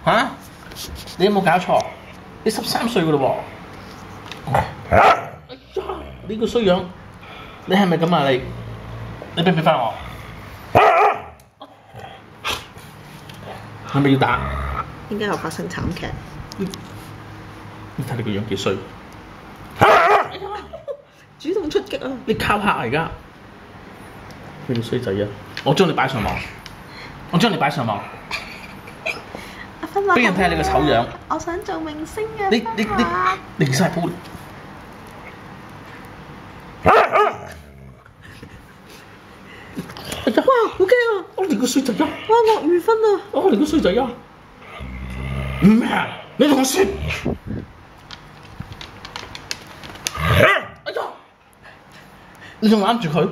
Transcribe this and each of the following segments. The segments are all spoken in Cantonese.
嚇？你有冇搞錯？你13歲噶咯喎！哎呀！你個衰樣，你係咪咁啊？你俾唔俾翻我？係咪要打？點解又發生慘劇？你睇你個樣幾衰！主動出擊啊！你靠客啊而家！你個衰仔啊！我將你擺上網，我將你擺上網，阿芬話：俾人睇下你個醜樣。我想做明星啊！你晒鋪！哇！好驚啊！我哋個衰仔啊！哇！鱷魚芬啊！我哋個衰仔啊！唔咩啊？你同我説！哎呀！你仲攬住佢？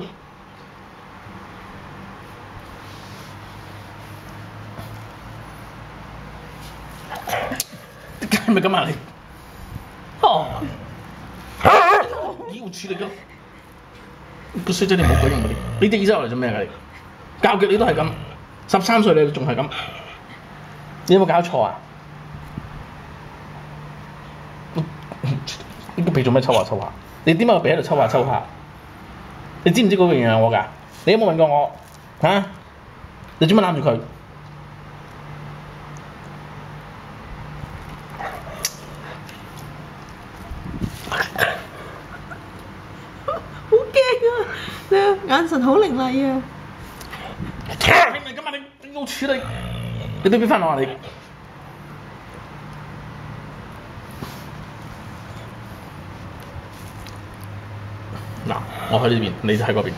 係咪咁啊你？哦！要處理㗎！個衰仔你冇鬼用㗎你！你啲醫生嚟做咩㗎你？教極你都係咁，13歲你仲係咁，你有冇搞錯啊？呢個鼻做咩抽下抽下？你點解個鼻喺度抽下抽下？你知唔知嗰樣嘢係我㗎？你有冇問過我？嚇？你做乜攬住佢？好驚啊！你眼神好凌厲啊！係咪咁啊？你要處理，你俾翻我啊你！嗱，我喺呢邊，你喺嗰邊。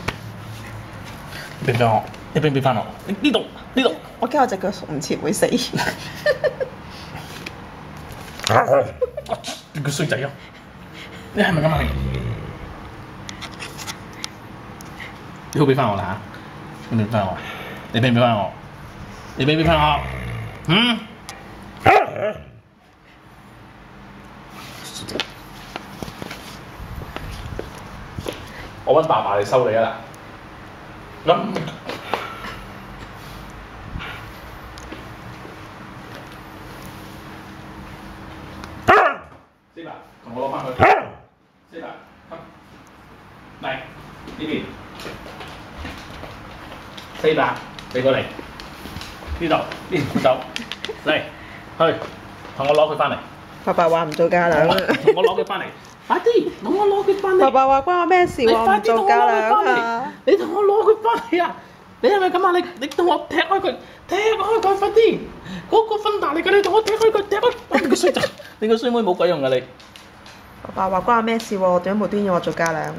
俾翻我，你俾翻我。呢度。我驚我隻腳唔切會死。你個衰仔啊！你係咪咁啊？你好俾翻我啦嚇！你俾翻我，你俾唔俾翻我？你俾唔俾翻我？嗯？我揾爸爸嚟收你啊！咁四爸，同我攞翻佢。四爸，嚟呢邊。四爸，你過嚟呢度，呢條走嚟，去同我攞佢翻嚟。爸爸話唔做家娘啊！同我攞佢翻嚟，快啲！同我攞佢翻嚟。爸爸話關我咩事喎？唔做家娘啊！你同我攞佢翻嚟啊！你係咪咁啊？你同我踢開佢，踢開佢快啲！嗰個芬達嚟㗎，你同我踢開佢，踢開！你個衰仔，你個衰妹冇鬼用㗎你！爸爸話關我咩事喎？點解無端要我做家娘？